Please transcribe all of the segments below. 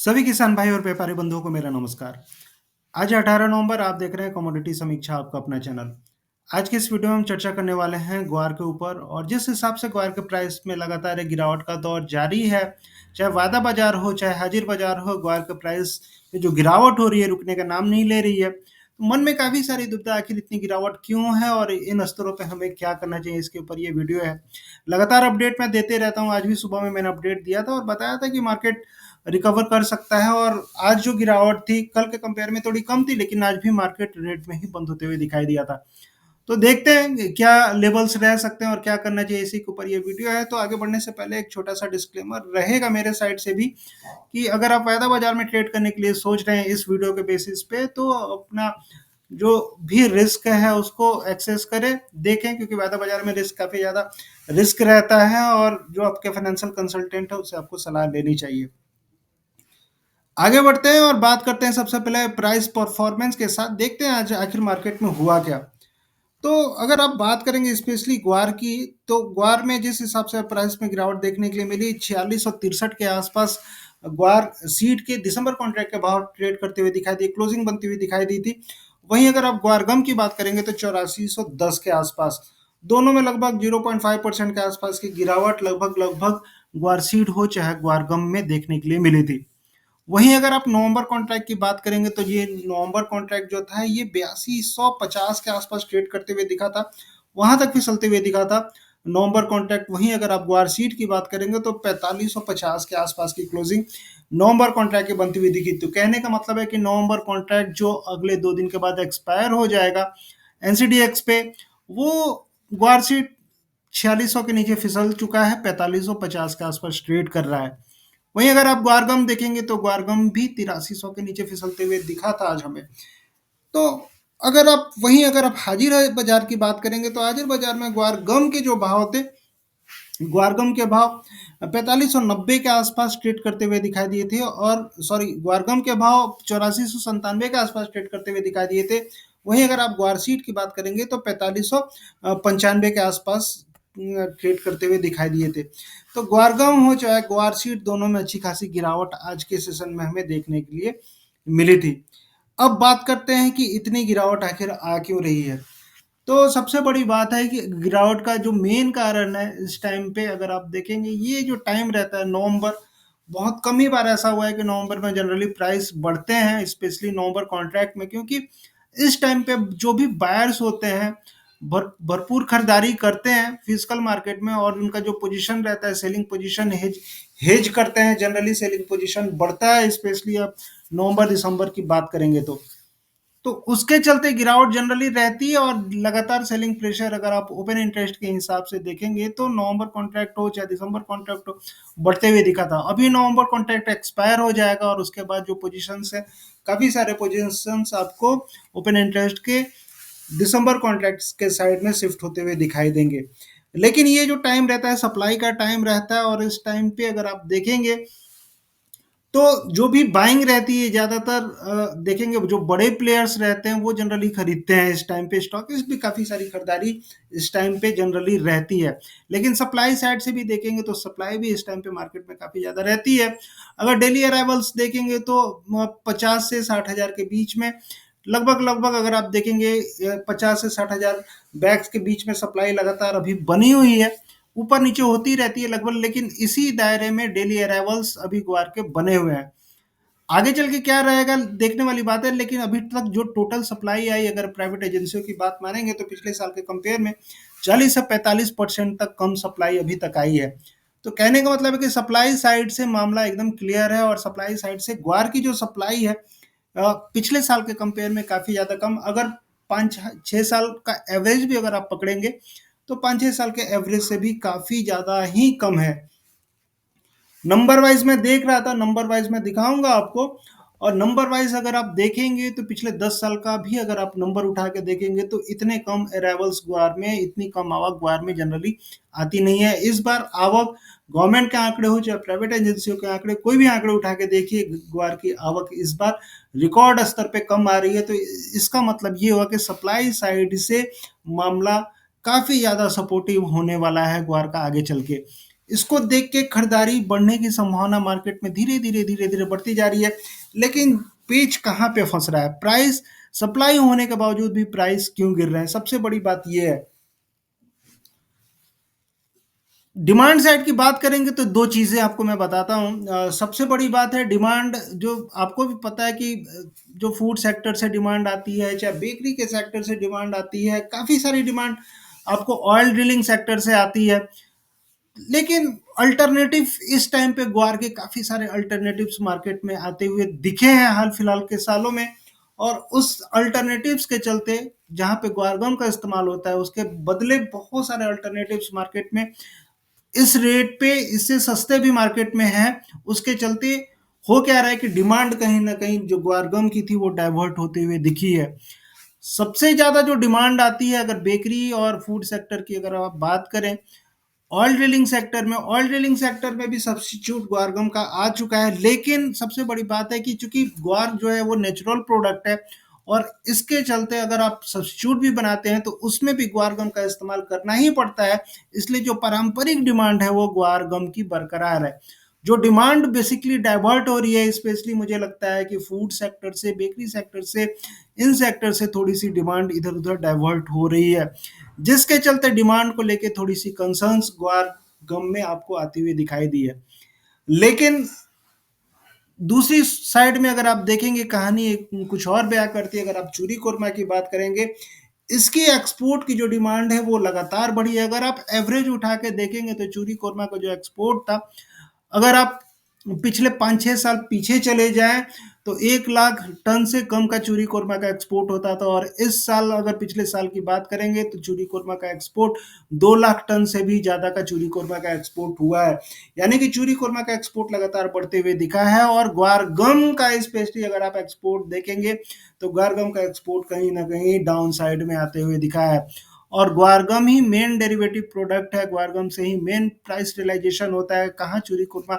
सभी किसान भाई और व्यापारी बंधुओं को मेरा नमस्कार। आज 18 नवंबर आप देख रहे हैं कमोडिटी समीक्षा आपका अपना चैनल। आज की इस वीडियो में हम चर्चा करने वाले हैं ग्वार के ऊपर और जिस हिसाब से ग्वार के प्राइस में लगातार एक गिरावट का दौर जारी है, चाहे वायदा बाजार हो चाहे हाजिर बाजार हो, ग्वार के प्राइस में जो गिरावट हो रही है रुकने का नाम नहीं ले रही है। तो मन में काफ़ी सारी दुविधा आखिर इतनी गिरावट क्यों है और इन स्तरों पे हमें क्या करना चाहिए, इसके ऊपर ये वीडियो है। लगातार अपडेट मैं देते रहता हूँ, आज भी सुबह में मैंने अपडेट दिया था और बताया था कि मार्केट रिकवर कर सकता है और आज जो गिरावट थी कल के कंपेयर में थोड़ी कम थी, लेकिन आज भी मार्केट रेट में ही बंद होते हुए दिखाई दिया था। तो देखते हैं क्या लेवल्स रह सकते हैं और क्या करना चाहिए, इसी के ऊपर ये वीडियो है। तो आगे बढ़ने से पहले एक छोटा सा डिस्क्लेमर रहेगा मेरे साइड से भी कि अगर आप वायदा बाजार में ट्रेड करने के लिए सोच रहे हैं इस वीडियो के बेसिस पे, तो अपना जो भी रिस्क है उसको एक्सेस करें, देखें, क्योंकि वायदा बाजार में रिस्क काफ़ी ज़्यादा रिस्क रहता है और जो आपके फाइनेंशियल कंसल्टेंट है उससे आपको सलाह लेनी चाहिए। आगे बढ़ते हैं और बात करते हैं सबसे पहले प्राइस परफॉर्मेंस के साथ। देखते हैं आज आखिर मार्केट में हुआ क्या। तो अगर आप बात करेंगे स्पेशली ग्वार की, तो ग्वार में जिस हिसाब से प्राइस में गिरावट देखने के लिए मिली 4663 के आसपास ग्वार सीड के दिसंबर कॉन्ट्रैक्ट के भाव ट्रेड करते हुए दिखाई दिए, क्लोजिंग बनती हुई दिखाई दी थी। वहीं अगर आप ग्वार गम की बात करेंगे तो 8410 के आसपास, दोनों में लगभग 0.5% के आसपास की गिरावट लगभग लगभग ग्वार सीड हो चाहे ग्वार गम में देखने के लिए मिली थी। वहीं अगर आप नवंबर कॉन्ट्रैक्ट की बात करेंगे तो ये नवंबर कॉन्ट्रैक्ट जो था ये 8250 के आसपास ट्रेड करते हुए दिखा था, वहां तक फिसलते हुए दिखा था नवंबर कॉन्ट्रैक्ट। वहीं अगर आप ग्वार सीट की बात करेंगे तो 4550 के आसपास की क्लोजिंग नवंबर कॉन्ट्रैक्ट की बनती हुई दिखी। तो कहने का मतलब है कि नवंबर कॉन्ट्रैक्ट जो अगले 2 दिन के बाद एक्सपायर हो जाएगा एनसीडीएक्स पे, वो ग्वार सीट 4600 के नीचे फिसल चुका है, 4550 के आसपास ट्रेड कर रहा है। वहीं अगर आप ग्वारगम देखेंगे तो ग्वारगम भी 8300 के नीचे फिसलते हुए दिखा था आज हमें। तो अगर आप हाजिर बाजार की बात करेंगे तो हाजिर बाजार में ग्वारगम के जो भाव थे, ग्वारगम के भाव 4590 के आसपास ट्रेड करते हुए दिखाई दिए थे, और सॉरी, ग्वारगम के भाव 8497 के आसपास ट्रेड करते हुए दिखाई दिए थे। वहीं अगर आप ग्वार सीट की बात करेंगे तो 4595 के आसपास ट्रेड करते हुए दिखाई दिए थे। तो ग्वारगम हो चाहे ग्वार सीट, दोनों में अच्छी खासी गिरावट आज के सेशन में हमें देखने के लिए मिली थी। अब बात करते हैं कि इतनी गिरावट आखिर आ क्यों रही है। तो सबसे बड़ी बात है कि गिरावट का जो मेन कारण है इस टाइम पे अगर आप देखेंगे, ये जो टाइम रहता है नवंबर, बहुत कम ही बार ऐसा हुआ है कि नवंबर में जनरली प्राइस बढ़ते हैं, स्पेशली नवंबर कॉन्ट्रैक्ट में, क्योंकि इस टाइम पे जो भी बायर्स होते हैं भरपूर खरीदारी करते हैं फिजिकल मार्केट में, और उनका जो पोजीशन रहता है सेलिंग पोजीशन, हेज हेज करते हैं, जनरली सेलिंग पोजीशन बढ़ता है, स्पेशली आप नवंबर दिसंबर की बात करेंगे तो उसके चलते गिरावट जनरली रहती है। और लगातार सेलिंग प्रेशर अगर आप ओपन इंटरेस्ट के हिसाब से देखेंगे तो नवंबर कॉन्ट्रैक्ट हो चाहे दिसंबर कॉन्ट्रैक्ट हो, बढ़ते हुए दिखा था। अभी नवंबर कॉन्ट्रैक्ट एक्सपायर हो जाएगा और उसके बाद जो पोजीशंस है, काफ़ी सारे पोजीशंस आपको ओपन इंटरेस्ट के दिसंबर कॉन्ट्रैक्ट्स के साइड में शिफ्ट होते हुए दिखाई देंगे। लेकिन ये जो टाइम रहता है सप्लाई का टाइम रहता है, और इस टाइम पे अगर आप देखेंगे तो जो भी बाइंग रहती है ज़्यादातर देखेंगे जो बड़े प्लेयर्स रहते हैं वो जनरली खरीदते हैं इस टाइम पे स्टॉक, इस भी काफ़ी सारी खरीदारी इस टाइम पे जनरली रहती है। लेकिन सप्लाई साइड से भी देखेंगे तो सप्लाई भी इस टाइम पे मार्केट में काफ़ी ज़्यादा रहती है। अगर डेली अराइवल्स देखेंगे तो 50 से 60 हज़ार के बीच में लगभग लगभग अगर आप देखेंगे 50 से 60 हज़ार बैग्स के बीच में सप्लाई लगातार अभी बनी हुई है, ऊपर नीचे होती रहती है लगभग, लेकिन इसी दायरे में डेली अराइवल्स अभी ग्वार के बने हुए हैं। आगे चल के क्या रहेगा देखने वाली बात है, लेकिन अभी तक जो टोटल सप्लाई आई, अगर प्राइवेट एजेंसियों की बात मानेंगे तो पिछले साल के कंपेयर में 40 से 45% तक कम सप्लाई अभी तक आई है। तो कहने का मतलब है कि सप्लाई साइड से मामला एकदम क्लियर है, और सप्लाई साइड से ग्वार की जो सप्लाई है पिछले साल के कंपेयर में काफ़ी ज़्यादा कम। अगर 5-6 साल का एवरेज भी अगर आप पकड़ेंगे तो 5-6 साल के एवरेज से भी काफ़ी ज़्यादा ही कम है। नंबर वाइज मैं देख रहा था, नंबर वाइज मैं दिखाऊंगा आपको, और नंबर वाइज अगर आप देखेंगे तो पिछले 10 साल का भी अगर आप नंबर उठा के देखेंगे तो इतने कम अराइवल्स ग्वार में, इतनी कम आवक ग्वार में जनरली आती नहीं है। इस बार आवक गवर्नमेंट के आंकड़े हो चाहे प्राइवेट एजेंसियों के आंकड़े, कोई भी आंकड़े उठा के देखिए, ग्वार की आवक इस बार रिकॉर्ड स्तर पे कम आ रही है। तो इसका मतलब ये हुआ कि सप्लाई साइड से मामला काफ़ी ज़्यादा सपोर्टिव होने वाला है ग्वार का आगे चल के। इसको देख के खरीदारी बढ़ने की संभावना मार्केट में धीरे-धीरे बढ़ती जा रही है। लेकिन पेच कहाँ पे फँस रहा है? प्राइस सप्लाई होने के बावजूद भी प्राइस क्यों गिर रहे हैं? सबसे बड़ी बात ये है। डिमांड साइड की बात करेंगे तो 2 चीज़ें आपको मैं बताता हूँ। सबसे बड़ी बात है डिमांड, जो आपको भी पता है कि जो फूड सेक्टर से डिमांड आती है, चाहे बेकरी के सेक्टर से डिमांड आती है, काफ़ी सारी डिमांड आपको ऑयल ड्रिलिंग सेक्टर से आती है। लेकिन अल्टरनेटिव इस टाइम पे ग्वार के काफ़ी सारे अल्टरनेटिव्स मार्केट में आते हुए दिखे हैं हाल-फिलहाल के सालों में, और उस अल्टरनेटिव्स के चलते जहाँ पे ग्वारगम का इस्तेमाल होता है, उसके बदले बहुत सारे अल्टरनेटिव्स मार्केट में इस रेट पे इससे सस्ते भी मार्केट में हैं। उसके चलते हो क्या रहा है कि डिमांड कहीं न कहीं जो ग्वारगम की थी वो डाइवर्ट होते हुए दिखी है। सबसे ज़्यादा जो डिमांड आती है अगर बेकरी और फूड सेक्टर की अगर आप बात करें, ऑयल ड्रिलिंग सेक्टर में भी सब्स्टिट्यूट ग्वारगम का आ चुका है। लेकिन सबसे बड़ी बात है कि चूंकि ग्वार जो है वो नेचुरल प्रोडक्ट है, और इसके चलते अगर आप सब्स्टिट्यूट भी बनाते हैं तो उसमें भी ग्वारगम का इस्तेमाल करना ही पड़ता है। इसलिए जो पारंपरिक डिमांड है वो ग्वारगम की बरकरार है। जो डिमांड बेसिकली डाइवर्ट हो रही है, स्पेशली मुझे लगता है कि फूड सेक्टर से, बेकरी सेक्टर से, इन सेक्टर से थोड़ी सी डिमांड इधर उधर डाइवर्ट हो रही है, जिसके चलते डिमांड को लेके थोड़ी सी कंसर्न्स ग्वार गम में आपको आती हुई दिखाई दी है। लेकिन दूसरी साइड में अगर आप देखेंगे कहानी एक कुछ और बयां करती है। अगर आप चूरी कोरमा की बात करेंगे, इसकी एक्सपोर्ट की जो डिमांड है वो लगातार बढ़ी है। अगर आप एवरेज उठा के देखेंगे तो चूरी कोरमा का जो एक्सपोर्ट था, अगर आप पिछले 5-6 साल पीछे चले जाएं तो 1 लाख टन से कम का चूरी कोरमा का एक्सपोर्ट होता था, और इस साल अगर पिछले साल की बात करेंगे तो चूरी कोरमा का एक्सपोर्ट 2 लाख टन से भी ज़्यादा का चूरी कोरमा का एक्सपोर्ट हुआ है। यानी कि चूरी कोरमा का एक्सपोर्ट लगातार बढ़ते हुए दिखा है। और ग्वार गम का स्पेशली अगर आप एक्सपोर्ट देखेंगे तो ग्वार गम का एक्सपोर्ट कहीं ना कहीं डाउन साइड में आते हुए दिखा है। और ग्वारगम ही मेन डेरिवेटिव प्रोडक्ट है, ग्वारगम से ही मेन प्राइस रियलाइजेशन होता है। कहाँ चूरी कुरमा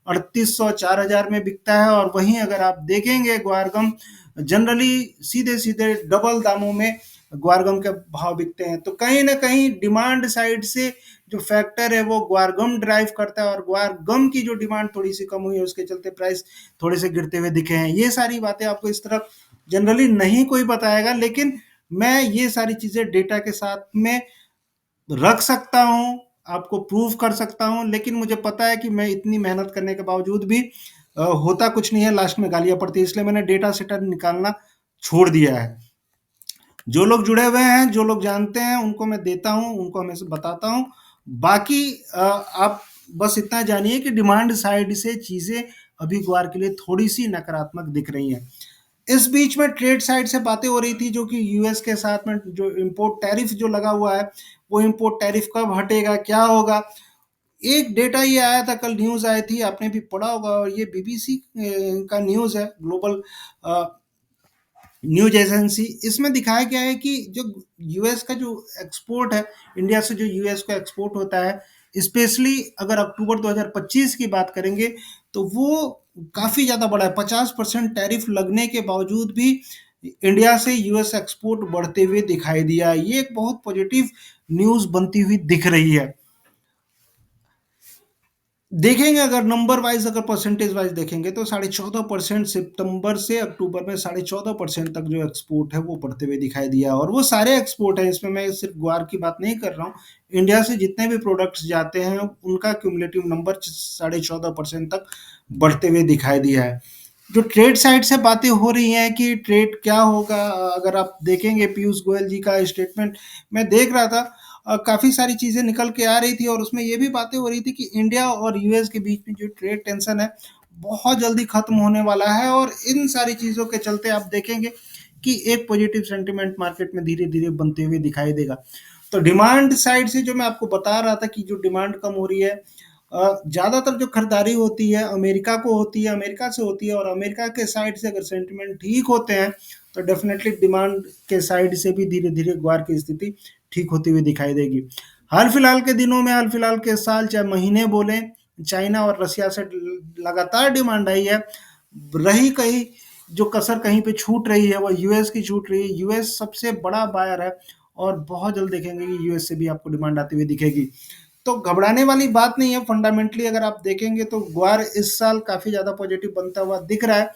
3800-4000 में बिकता है, और वहीं अगर आप देखेंगे ग्वारगम जनरली सीधे सीधे डबल दामों में ग्वारगम के भाव बिकते हैं। तो कहीं ना कहीं डिमांड साइड से जो फैक्टर है वो ग्वारगम ड्राइव करता है, और ग्वारगम की जो डिमांड थोड़ी सी कम हुई है उसके चलते प्राइस थोड़े से गिरते हुए दिखे हैं। ये सारी बातें आपको इस तरफ जनरली नहीं कोई बताएगा, लेकिन मैं ये सारी चीज़ें डेटा के साथ में रख सकता हूँ, आपको प्रूव कर सकता हूँ। लेकिन मुझे पता है कि मैं इतनी मेहनत करने के बावजूद भी होता कुछ नहीं है, लास्ट में गालियाँ पड़ती है, इसलिए मैंने डेटा सेट निकालना छोड़ दिया है। जो लोग जुड़े हुए हैं, जो लोग जानते हैं, उनको मैं देता हूँ, उनको हमेशा बताता हूँ। बाकी आप बस इतना जानिए कि डिमांड साइड से चीज़ें अभी ग्वार के लिए थोड़ी सी नकारात्मक दिख रही हैं। इस बीच में ट्रेड साइड से बातें हो रही थी, जो कि यूएस के साथ में जो इंपोर्ट टैरिफ जो लगा हुआ है, वो इंपोर्ट टैरिफ कब हटेगा, क्या होगा। एक डेटा ये आया था, कल न्यूज़ आई थी, आपने भी पढ़ा होगा, और ये बीबीसी का न्यूज़ है, ग्लोबल न्यूज एजेंसी। इसमें दिखाया गया है कि जो यूएस का जो एक्सपोर्ट है, इंडिया से जो यूएस को एक्सपोर्ट होता है, स्पेशली अगर अक्टूबर 2025 की बात करेंगे तो वो काफ़ी ज़्यादा बड़ा है। 50% टैरिफ लगने के बावजूद भी इंडिया से यूएस एक्सपोर्ट बढ़ते हुए दिखाई दिया। ये एक बहुत पॉजिटिव न्यूज़ बनती हुई दिख रही है। देखेंगे अगर नंबर वाइज, अगर परसेंटेज वाइज देखेंगे तो 14.5% सितंबर से अक्टूबर में 14.5% तक जो एक्सपोर्ट है वो बढ़ते हुए दिखाई दिया। और वो सारे एक्सपोर्ट है, इसमें मैं सिर्फ ग्वार की बात नहीं कर रहा हूँ, इंडिया से जितने भी प्रोडक्ट्स जाते हैं उनका क्यूमुलेटिव नंबर 14.5% तक बढ़ते हुए दिखाई दिया है। जो ट्रेड साइड से बातें हो रही हैं कि ट्रेड क्या होगा, अगर आप देखेंगे पीयूष गोयल जी का स्टेटमेंट मैं देख रहा था, काफ़ी सारी चीज़ें निकल के आ रही थी, और उसमें ये भी बातें हो रही थी कि इंडिया और यूएस के बीच में जो ट्रेड टेंशन है बहुत जल्दी खत्म होने वाला है। और इन सारी चीज़ों के चलते आप देखेंगे कि एक पॉजिटिव सेंटिमेंट मार्केट में धीरे धीरे बनते हुए दिखाई देगा। तो डिमांड साइड से जो मैं आपको बता रहा था कि जो डिमांड कम हो रही है, ज़्यादातर जो खरीदारी होती है अमेरिका को होती है, अमेरिका से होती है, और अमेरिका के साइड से अगर सेंटिमेंट ठीक होते हैं तो डेफिनेटली डिमांड के साइड से भी धीरे धीरे ग्वार की स्थिति ठीक होती हुई दिखाई देगी। हाल फिलहाल के दिनों में, हाल फिलहाल के साल चाहे महीने बोले, चाइना और रसिया से लगातार डिमांड आई है। रही कहीं जो कसर कहीं पे छूट रही है वो यूएस की छूट रही है। यूएस सबसे बड़ा बायर है, और बहुत जल्द देखेंगे कि यूएस से भी आपको डिमांड आती हुई दिखेगी। तो घबराने वाली बात नहीं है। फंडामेंटली अगर आप देखेंगे तो ग्वार इस साल काफ़ी ज़्यादा पॉजिटिव बनता हुआ दिख रहा है।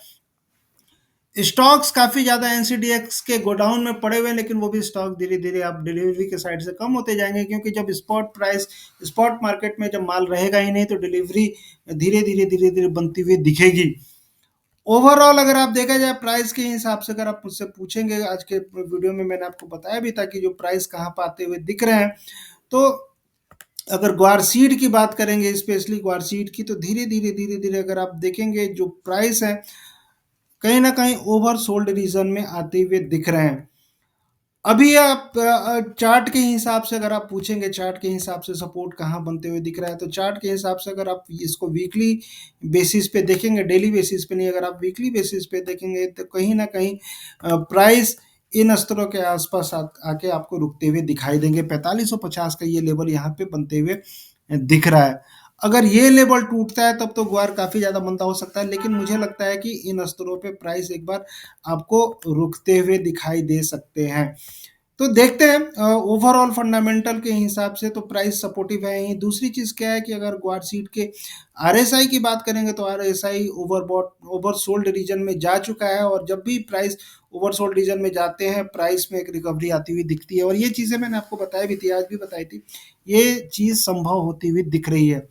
स्टॉक्स काफ़ी ज़्यादा एनसीडीएक्स के गोडाउन में पड़े हुए हैं, लेकिन वो भी स्टॉक धीरे-धीरे आप डिलीवरी के साइड से कम होते जाएँगे, क्योंकि जब स्पॉट मार्केट में जब माल रहेगा ही नहीं तो डिलीवरी धीरे-धीरे, धीरे-धीरे बनती हुई दिखेगी। ओवरऑल अगर आप देखा जाए प्राइस के हिसाब से, अगर आप मुझसे पूछेंगे, आज के वीडियो में मैंने आपको बताया भी था कि जो प्राइस कहाँ पे आते हुए दिख रहे हैं, तो अगर ग्वार सीड की बात करेंगे, स्पेशली ग्वार सीड की, तो धीरे-धीरे, धीरे-धीरे अगर आप देखेंगे जो प्राइस है, कहीं न कहीं ओवरसोल्ड रीजन में आते हुए दिख रहे हैं। अभी आप चार्ट के हिसाब से अगर आप पूछेंगे, चार्ट के हिसाब से सपोर्ट कहाँ बनते हुए दिख रहा है, तो चार्ट के हिसाब से अगर आप इसको वीकली बेसिस पे देखेंगे, डेली बेसिस पे नहीं, अगर आप वीकली बेसिस पे देखेंगे, तो कहीं न कहीं प्राइस इन स्तरों के आसपास आके आपको रुकते हुए दिखाई देंगे। 4550 का ये लेवल यहाँ पे बनते हुए दिख रहा है। अगर ये लेवल टूटता है तब तो ग्वार काफ़ी ज़्यादा मंदा हो सकता है, लेकिन मुझे लगता है कि इन स्तरों पे प्राइस एक बार आपको रुकते हुए दिखाई दे सकते हैं। तो देखते हैं ओवरऑल फंडामेंटल के हिसाब से तो प्राइस सपोर्टिव है ही। दूसरी चीज़ क्या है कि अगर ग्वार सीड के आरएसआई की बात करेंगे, तो आरएसआई ओवरसोल्ड रीजन में जा चुका है, और जब भी प्राइस ओवरसोल्ड रीजन में जाते हैं, प्राइस में एक रिकवरी आती हुई दिखती है, और ये चीज़ें मैंने आपको बताई भी थी, आज भी बताई थी। ये चीज़ संभव होती हुई दिख रही है।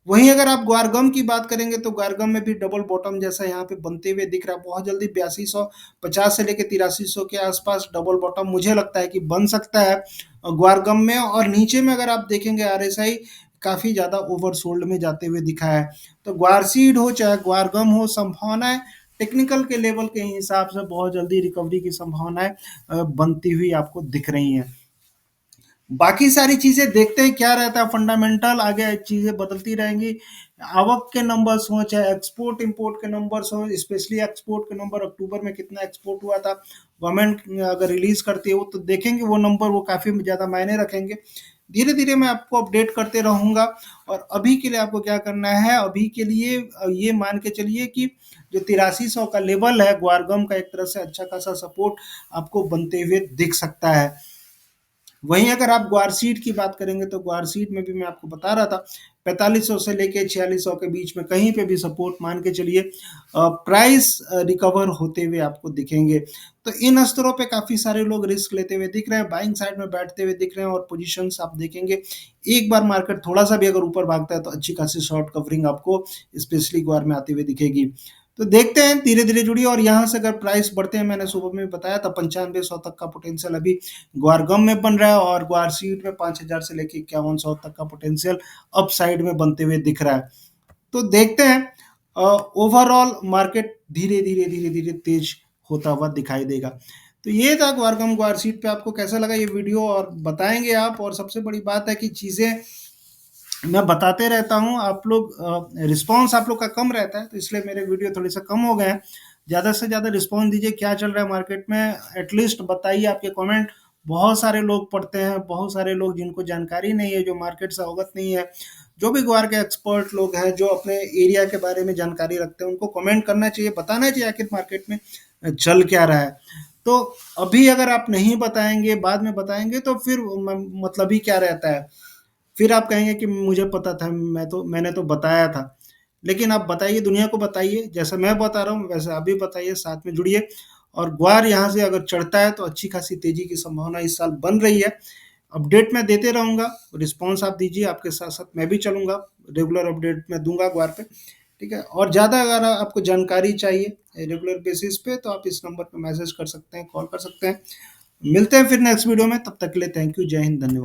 वहीं अगर आप ग्वारगम की बात करेंगे, तो ग्वारगम में भी डबल बॉटम जैसा यहाँ पे बनते हुए दिख रहा है। बहुत जल्दी 8250 से लेके 8300 के आसपास डबल बॉटम मुझे लगता है कि बन सकता है ग्वारगम में। और नीचे में अगर आप देखेंगे, आरएसआई काफ़ी ज़्यादा ओवरसोल्ड में जाते हुए दिखा है। तो ग्वारसीड हो चाहे ग्वारगम हो, संभावनाएं टेक्निकल के लेवल के हिसाब से बहुत जल्दी रिकवरी की संभावनाएं बनती हुई आपको दिख रही हैं। बाकी सारी चीजें देखते हैं क्या रहता है फंडामेंटल, आगे चीजें बदलती रहेंगी। आवक के नंबर्स हो चाहे एक्सपोर्ट इंपोर्ट के नंबर्स हो, स्पेशली एक्सपोर्ट के नंबर अक्टूबर में कितना एक्सपोर्ट हुआ था, गवर्नमेंट अगर रिलीज करती है वो, तो देखेंगे वो नंबर, वो काफी ज्यादा मायने रखेंगे। धीरे धीरे मैं आपको अपडेट करते रहूंगा। और अभी के लिए आपको क्या करना है, अभी के लिए ये मान के चलिए कि जो 8300 का लेवल है ग्वारगम का, एक तरह से अच्छा खासा सपोर्ट आपको बनते हुए दिख सकता है। वहीं अगर आप ग्वारसीड की बात करेंगे, तो ग्वारसीड में भी मैं आपको बता रहा था 4500 से लेके 4600 के बीच में कहीं पे भी सपोर्ट मान के चलिए प्राइस रिकवर होते हुए आपको दिखेंगे। तो इन स्तरों पे काफ़ी सारे लोग रिस्क लेते हुए दिख रहे हैं, बाइंग साइड में बैठते हुए दिख रहे हैं, और पोजीशंस आप देखेंगे एक बार मार्केट थोड़ा सा भी अगर ऊपर भागता है तो अच्छी खासी शॉर्ट कवरिंग आपको स्पेशली ग्वार में आती हुई दिखेगी। तो देखते हैं, धीरे धीरे जुड़िए। और यहाँ से अगर प्राइस बढ़ते हैं, मैंने सुबह में बताया था 9500 तक का पोटेंशियल अभी ग्वारगम में बन रहा है, और ग्वार सीड में 5000 से लेकर 5100 तक का पोटेंशियल अप साइड में बनते हुए दिख रहा है। तो देखते हैं, ओवरऑल मार्केट धीरे धीरे धीरे धीरे तेज होता हुआ दिखाई देगा। तो ये था ग्वारगम ग्वार सीड पे। आपको कैसा लगा ये वीडियो, और बताएंगे आप। और सबसे बड़ी बात है कि चीज़ें मैं बताते रहता हूँ, आप लोग रिस्पॉन्स आप लोग का कम रहता है, तो इसलिए मेरे वीडियो थोड़े से कम हो गए हैं। ज़्यादा से ज़्यादा रिस्पॉन्स दीजिए, क्या चल रहा है मार्केट में, एटलीस्ट बताइए। आपके कमेंट बहुत सारे लोग पढ़ते हैं, बहुत सारे लोग जिनको जानकारी नहीं है, जो मार्केट से अवगत नहीं है, जो भी ग्वार के एक्सपर्ट लोग हैं, जो अपने एरिया के बारे में जानकारी रखते हैं, उनको कमेंट करना चाहिए, बताना चाहिए आखिर मार्केट में चल क्या रहा है। तो अभी अगर आप नहीं बताएंगे, बाद में बताएंगे, तो फिर मतलब ही क्या रहता है। फिर आप कहेंगे कि मुझे पता था, मैंने तो बताया था। लेकिन आप बताइए, दुनिया को बताइए, जैसे मैं बता रहा हूँ वैसे आप भी बताइए, साथ में जुड़िए। और ग्वार यहाँ से अगर चढ़ता है तो अच्छी खासी तेजी की संभावना इस साल बन रही है। अपडेट मैं देते रहूँगा, रिस्पॉन्स आप दीजिए, आपके साथ साथ मैं भी चलूँगा, रेगुलर अपडेट मैं दूंगा ग्वार पे। ठीक है, और ज़्यादा अगर आपको जानकारी चाहिए रेगुलर बेसिस पे, तो आप इस नंबर पे मैसेज कर सकते हैं, कॉल कर सकते हैं। मिलते हैं फिर नेक्स्ट वीडियो में, तब तक के लिए थैंक यू, जय हिंद, धन्यवाद।